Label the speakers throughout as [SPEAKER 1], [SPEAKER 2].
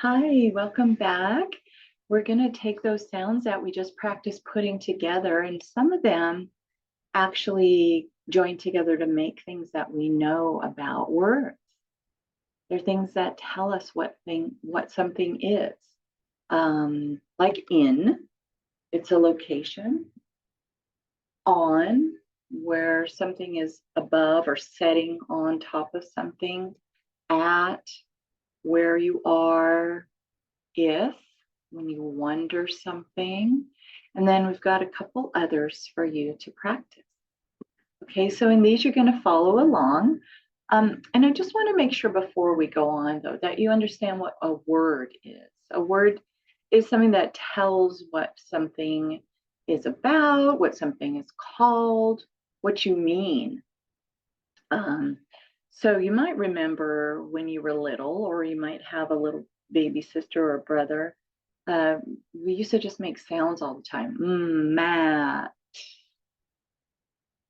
[SPEAKER 1] Hi, welcome back. We're going to take those sounds that we just practiced putting together, and some of them actually join together to make things that we know about words. They're things that tell us what something is. Like in, it's a location. On, where something is above or setting on top of something. At, where you are. If, when you wonder something. And then we've got a couple others for you to practice. Okay, so in these, you're going to follow along. And I just want to make sure before we go on, though, that you understand what a word is. A word is something that tells what something is about, what something is called, what you mean. So you might remember when you were little, or you might have a little baby sister or brother. We used to just make sounds all the time. Mat,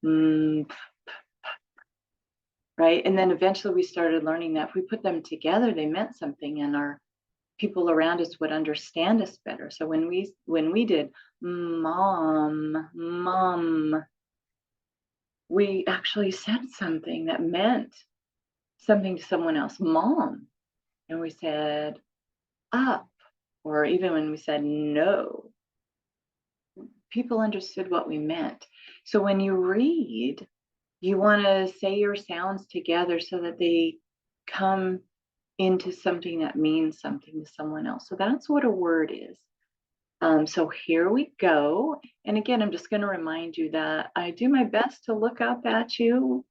[SPEAKER 1] mm, right? And then eventually we started learning that if we put them together, they meant something, and our people around us would understand us better. So when we did mom, we actually said something that meant something to someone else, mom. And we said up, or even when we said no, people understood what we meant. So when you read, you want to say your sounds together so that they come into something that means something to someone else. So that's what a word is. So here we go. And again, I'm just going to remind you that I do my best to look up at you,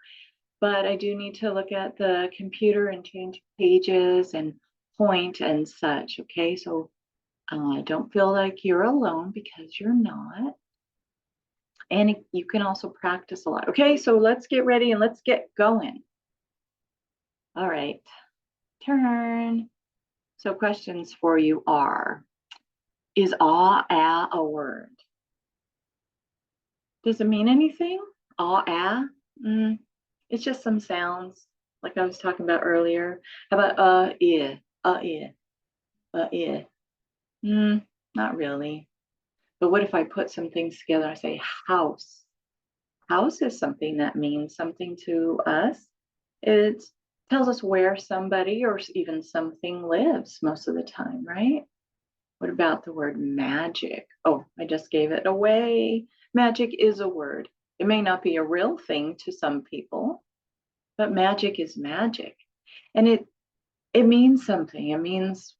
[SPEAKER 1] but I do need to look at the computer and change pages and point and such. Okay, so don't feel like you're alone, because you're not. And you can also practice a lot. Okay, so let's get ready and let's get going. All right, turn. So questions for you are, is a word? Does it mean anything? Mm, it's just some sounds like I was talking about earlier. How about yeah. Not really. But what if I put some things together? I say house. House is something that means something to us. It tells us where somebody or even something lives most of the time, right? What about the word magic? Oh, I just gave it away. Magic is a word. It may not be a real thing to some people, but magic is magic. And it means something. It means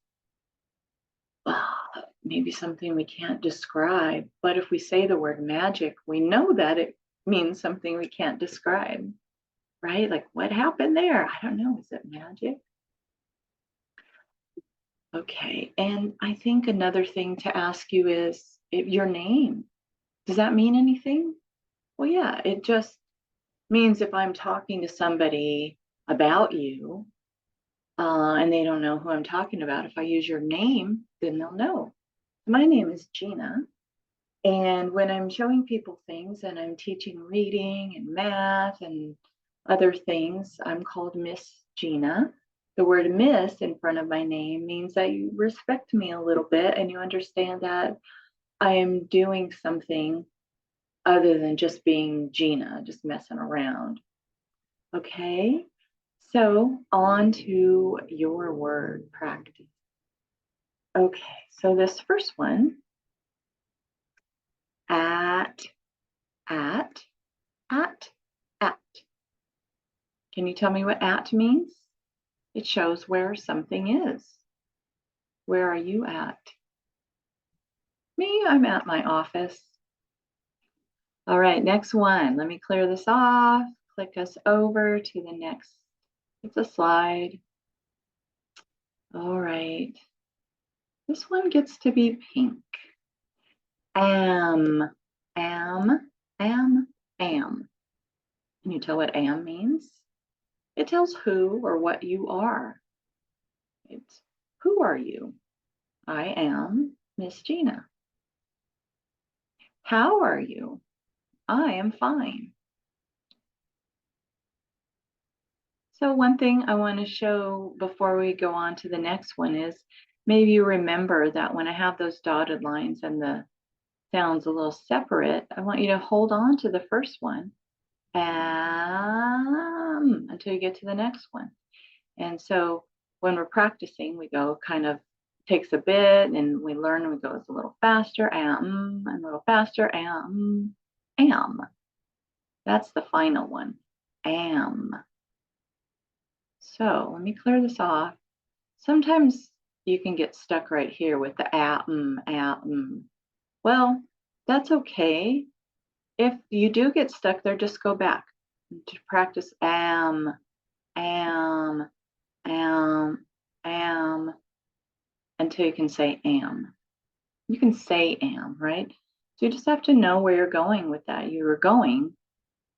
[SPEAKER 1] maybe something we can't describe. But if we say the word magic, we know that it means something we can't describe, right? Like, what happened there? I don't know. Is it magic? Okay. And I think another thing to ask you is, if your name, does that mean anything? Well, yeah, it just means if I'm talking to somebody about you, and they don't know who I'm talking about, if I use your name, then they'll know. My name is Gina. And when I'm showing people things and I'm teaching reading and math and other things, I'm called Miss Gina. The word Miss in front of my name means that you respect me a little bit and you understand that I am doing something other than just being Gina, just messing around. Okay, so on to your word practice. Okay, so this first one, at, at, at, at. Can you tell me what at means? It shows where something is. Where are you at? Me, I'm at my office. All right, next one. Let me clear this off. Click us over to the next. It's a slide. All right. This one gets to be pink. Am, am, am. Can you tell what am means? It tells who or what you are. It's, who are you? I am Miss Gina. How are you? I am fine. So one thing I want to show before we go on to the next one is maybe you remember that when I have those dotted lines and the sounds a little separate, I want you to hold on to the first one until you get to the next one. And so when we're practicing, we go kind of takes a bit and we learn and we go a little faster, and a little faster, am. That's the final one, am. So let me clear this off. Sometimes you can get stuck right here with the Well, that's okay. If you do get stuck there, just go back to practice am, am, until you can say am. You can say am, right? So you just have to know where you're going with that. You're going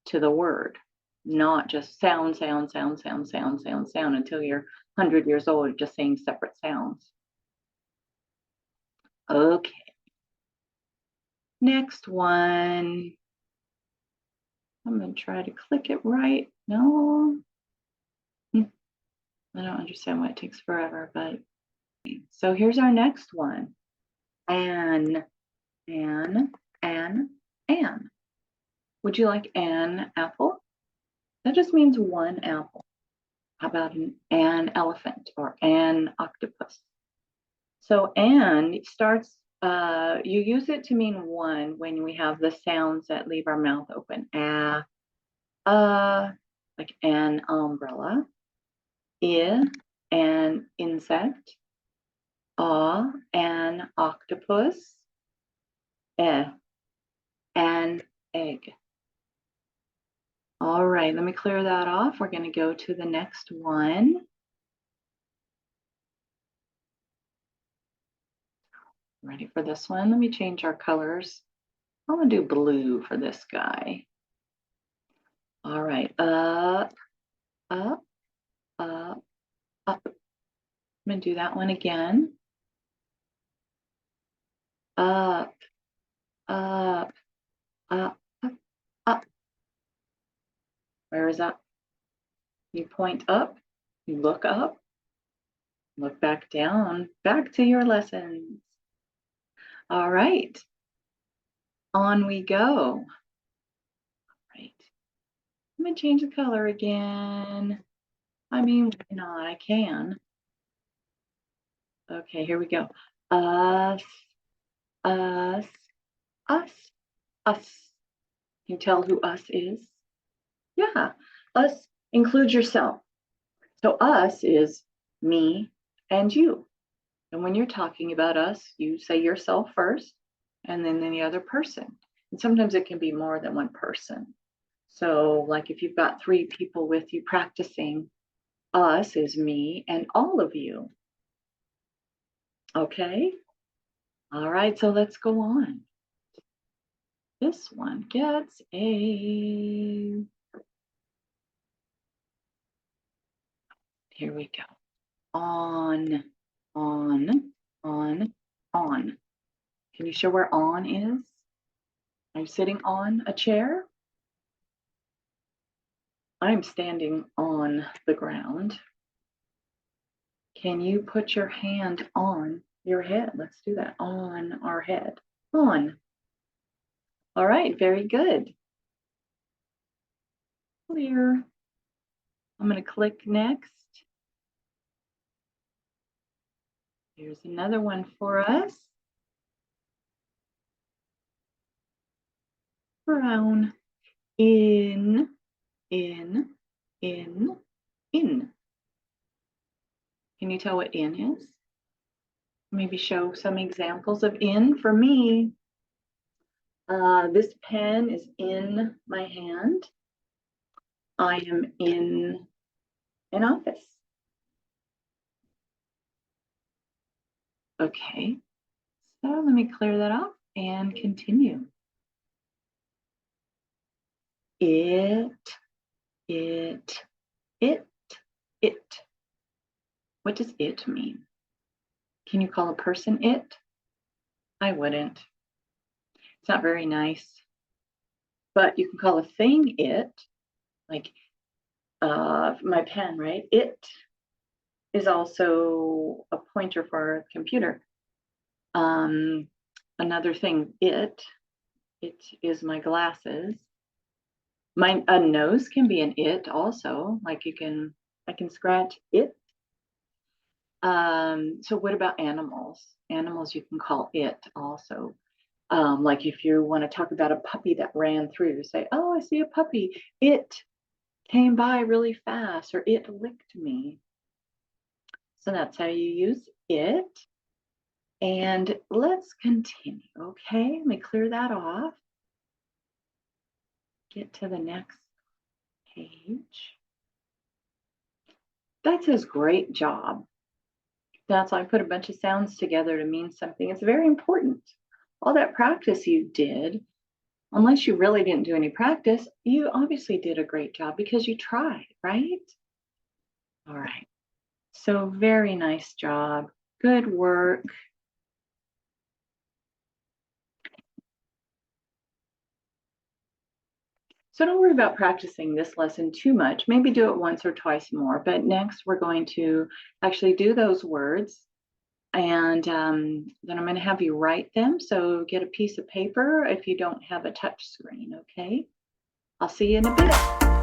[SPEAKER 1] to the word, not just sound until you're 100 years old, just saying separate sounds. Okay. Next one. I'm going to try to click it right. No. I don't understand why it takes forever, but so here's our next one. An. Would you like an apple? That just means one apple. How about an elephant or an octopus? So an starts, you use it to mean one when we have the sounds that leave our mouth open. Like an umbrella. An insect. An octopus. An egg. All right, let me clear that off. We're going to go to the next one. Ready for this one? Let me change our colors. I'm going to do blue for this guy. All right, up, up, up, up. I'm going to do that one again. Up, up, up, up, up. Where is up? You point up, you look up, look back down, back to your lessons. All right, on we go. Right. I'm going to change the color again. I mean, why not? I can. Okay, here we go. Us, us, us, us. Can you tell who us is? Yeah, us includes yourself. So us is me and you. And when you're talking about us, you say yourself first and then the other person. And sometimes it can be more than one person. So like if you've got 3 people with you practicing, us is me and all of you. Okay? All right, so let's go on. This one gets a... Here we go. On. Can you show where on is? Are you sitting on a chair? I'm standing on the ground. Can you put your hand on your head? Let's do that. On our head. On. All right, very good. Clear. I'm going to click next. Here's another one for us. Brown. In. In. Can you tell what in is? Maybe show some examples of in. For me, this pen is in my hand. I am in an office. Okay, so let me clear that off and continue. It. What does it mean? Can you call a person it? I wouldn't. It's not very nice. But you can call a thing it, like my pen, right? It is also a pointer for a computer. Um, Another thing, it is my glasses. My a nose can be an it also. Like I can scratch it. So what about animals? Animals you can call it also. Like if you want to talk about a puppy that ran through, say, "Oh, I see a puppy. It came by really fast," or "It licked me." So that's how you use it. And let's continue. Okay, let me clear that off. Get to the next page. That says great job. That's why I put a bunch of sounds together to mean something. It's very important. All that practice you did, unless you really didn't do any practice, you obviously did a great job because you tried, right? All right. So, very nice job. Good work. So, don't worry about practicing this lesson too much. Maybe do it once or twice more. But next, we're going to actually do those words. And then I'm going to have you write them. So, get a piece of paper if you don't have a touch screen, okay? I'll see you in a bit.